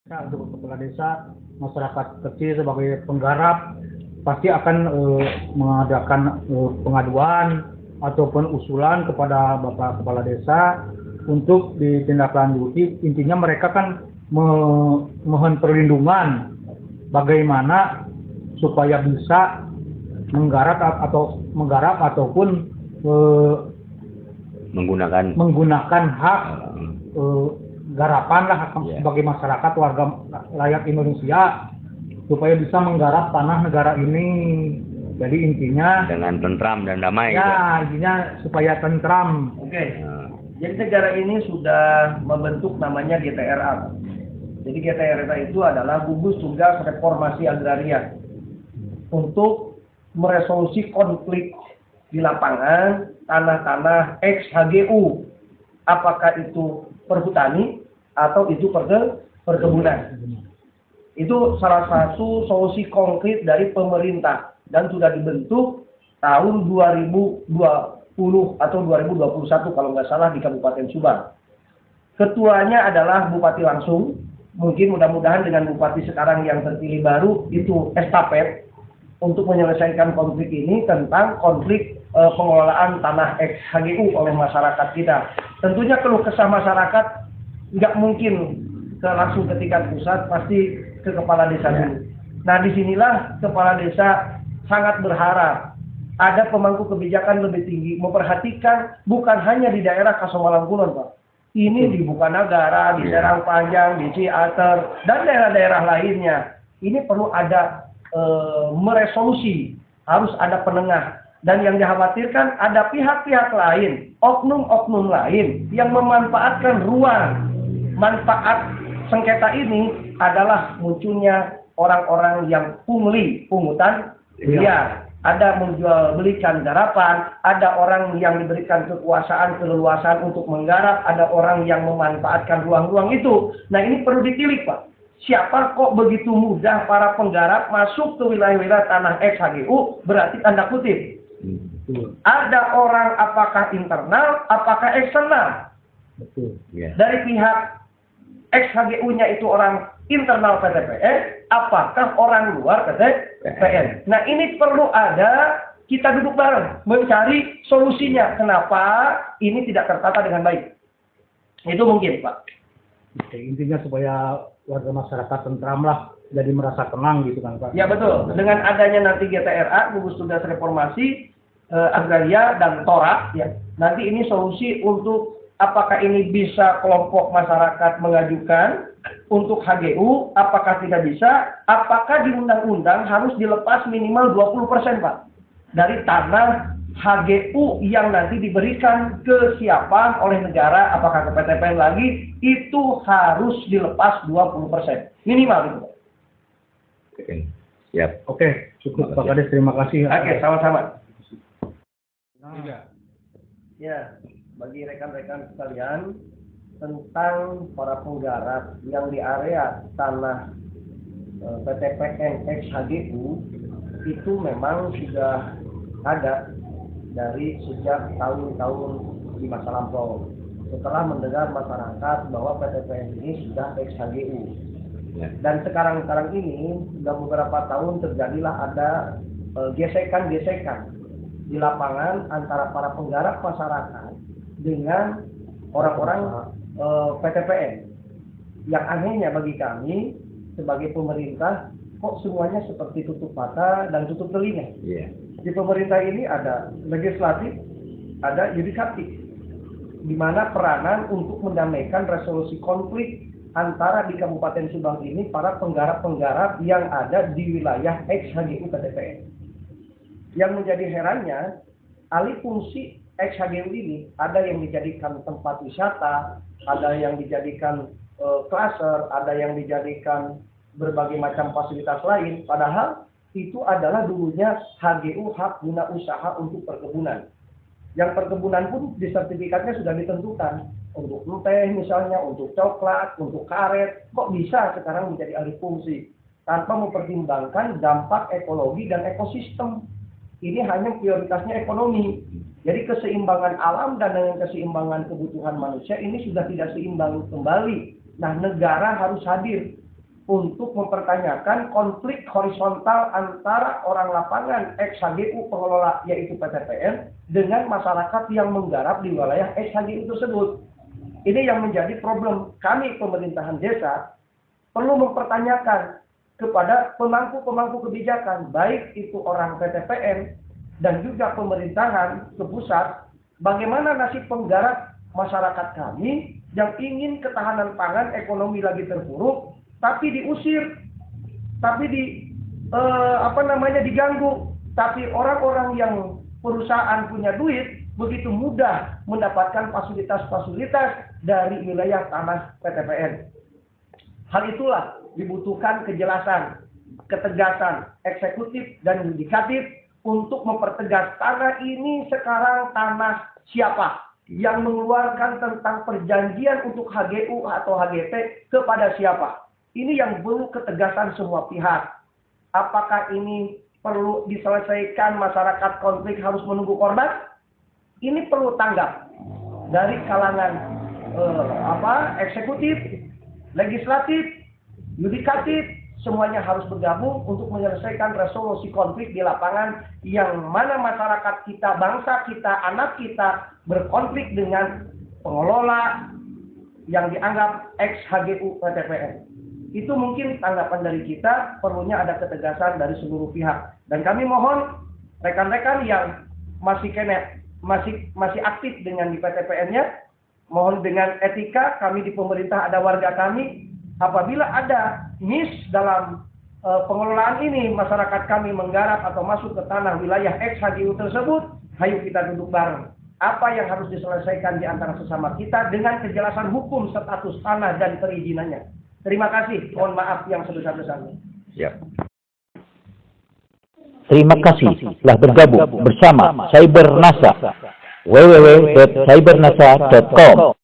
Untuk kepala desa, masyarakat kecil sebagai penggarap pasti akan mengadakan pengaduan ataupun usulan kepada Bapak Kepala Desa untuk ditindaklanjuti. Intinya mereka kan mohon perlindungan bagaimana supaya bisa menggarap ataupun menggunakan hak garapan lah sebagai masyarakat warga rakyat Indonesia supaya bisa menggarap tanah negara ini. Jadi intinya dengan tentram dan damai. Ya, intinya supaya tentram. Oke. Jadi negara ini sudah membentuk namanya GTRA. Jadi GTRA itu adalah gugus tugas reformasi agraria untuk meresolusi konflik di lapangan tanah-tanah ex-HGU. Apakah itu perhutani atau itu perkebunan. Itu salah satu solusi konkret dari pemerintah dan sudah dibentuk tahun 2020 atau 2021 kalau nggak salah di Kabupaten Subang. Ketuanya adalah bupati langsung. Mungkin mudah-mudahan dengan bupati sekarang yang terpilih baru itu estafet untuk menyelesaikan konflik ini tentang konflik pengelolaan tanah ex-HGU oleh masyarakat kita. Tentunya keluh kesah masyarakat nggak mungkin langsung ke tingkat pusat, pasti ke kepala desa dulu. Nah, disinilah kepala desa sangat berharap ada pemangku kebijakan lebih tinggi memperhatikan bukan hanya di daerah Kasomalang Kulon, Pak. Ini di Bukanagara, di Serang Panjang, di Ciater, dan daerah-daerah lainnya. Ini perlu ada meresolusi, harus ada penengah. Dan yang dikhawatirkan ada pihak-pihak lain, oknum-oknum lain yang memanfaatkan ruang. Manfaat sengketa ini adalah munculnya orang-orang yang pungli, pungutan liar. Ada menjual belikan garapan, ada orang yang diberikan kekuasaan, keleluasaan untuk menggarap, ada orang yang memanfaatkan ruang-ruang itu. Nah, ini perlu ditilik, Pak. Siapa kok begitu mudah para penggarap masuk ke wilayah-wilayah tanah ex-HGU, berarti tanda kutip. Ada orang apakah internal, apakah eksternal. Dari pihak ex-HGU-nya itu orang internal PTPN, apakah orang luar PTPN. Nah, ini perlu ada, kita duduk bareng, mencari solusinya. Kenapa ini tidak tertata dengan baik. Itu mungkin, Pak. Oke, intinya supaya warga masyarakat tentram lah, jadi merasa tenang gitu kan, Pak. Ya, betul. Dengan adanya nanti GTRA, gugus tugas reformasi agraria dan TORA, ya, nanti ini solusi untuk apakah ini bisa kelompok masyarakat mengajukan untuk HGU, apakah tidak bisa, apakah di undang-undang harus dilepas minimal 20%, Pak, dari tanah HGU yang nanti diberikan ke siapa oleh negara, apakah ke PTPN lagi, itu harus dilepas 20%. Minimal itu, Pak. Oke, siap. Oke, cukup Pak Kades, terima kasih. Oke, sama-sama. Nah, Ya, bagi rekan-rekan sekalian, tentang para penggarap yang di area tanah PTPN ex-HGU itu memang sudah ada dari sejak tahun-tahun di masa lampau. Setelah mendengar masyarakat bahwa PTPN ini sudah ex-HGU. Dan sekarang ini sudah beberapa tahun terjadilah ada gesekan-gesekan di lapangan antara para penggarap masyarakat dengan orang-orang PTPN. Yang anehnya bagi kami sebagai pemerintah, kok semuanya seperti tutup mata dan tutup telinga. Di pemerintah ini ada legislatif, ada yudikatif, di mana peranan untuk mendamaikan resolusi konflik antara di Kabupaten Subang ini para penggarap-penggarap yang ada di wilayah ex-HGU PTPN. Yang menjadi herannya, alih fungsi ex-HGU ini ada yang dijadikan tempat wisata, ada yang dijadikan klaster, ada yang dijadikan berbagai macam fasilitas lain, padahal itu adalah dulunya HGU, hak guna usaha untuk perkebunan. Yang perkebunan pun di sertifikatnya sudah ditentukan untuk teh misalnya, untuk coklat, untuk karet. Kok bisa sekarang menjadi alih fungsi tanpa mempertimbangkan dampak ekologi dan ekosistem? Ini hanya prioritasnya ekonomi. Jadi keseimbangan alam dan dengan keseimbangan kebutuhan manusia ini sudah tidak seimbang kembali. Nah, negara harus hadir untuk mempertanyakan konflik horizontal antara orang lapangan ex-HGU pengelola yaitu PTPN dengan masyarakat yang menggarap di wilayah ex-HGU tersebut. Ini yang menjadi problem kami pemerintahan desa perlu mempertanyakan kepada pemangku-pemangku kebijakan, baik itu orang PTPN dan juga pemerintahan ke pusat, bagaimana nasib penggarap masyarakat kami yang ingin ketahanan pangan ekonomi lagi terpuruk, tapi diusir, tapi diganggu, tapi orang-orang yang perusahaan punya duit begitu mudah mendapatkan fasilitas-fasilitas dari wilayah tanah PTPN. Hal itulah dibutuhkan kejelasan, ketegasan eksekutif dan yudikatif untuk mempertegas tanah ini sekarang tanah siapa, yang mengeluarkan tentang perjanjian untuk HGU atau HGT kepada siapa. Ini yang perlu ketegasan semua pihak. Apakah ini perlu diselesaikan, masyarakat konflik harus menunggu korban? Ini perlu tanggap dari kalangan eksekutif, legislatif, yudikatif, semuanya harus bergabung untuk menyelesaikan resolusi konflik di lapangan yang mana masyarakat kita, bangsa kita, anak kita berkonflik dengan pengelola yang dianggap ex-HGU PTPN. Itu mungkin tanggapan dari kita, perlunya ada ketegasan dari seluruh pihak. Dan kami mohon rekan-rekan yang masih aktif dengan di PTPN-nya, mohon dengan etika, kami di pemerintah ada warga kami, apabila ada miss dalam pengelolaan ini, masyarakat kami menggarap atau masuk ke tanah wilayah ex-HGU tersebut, ayo kita duduk bareng. Apa yang harus diselesaikan di antara sesama kita dengan kejelasan hukum status tanah dan perizinannya. Terima kasih, mohon maaf yang sebesar-besarnya. Siap. Terima kasih telah bergabung bersama Cybernasa. www.cybernasa.com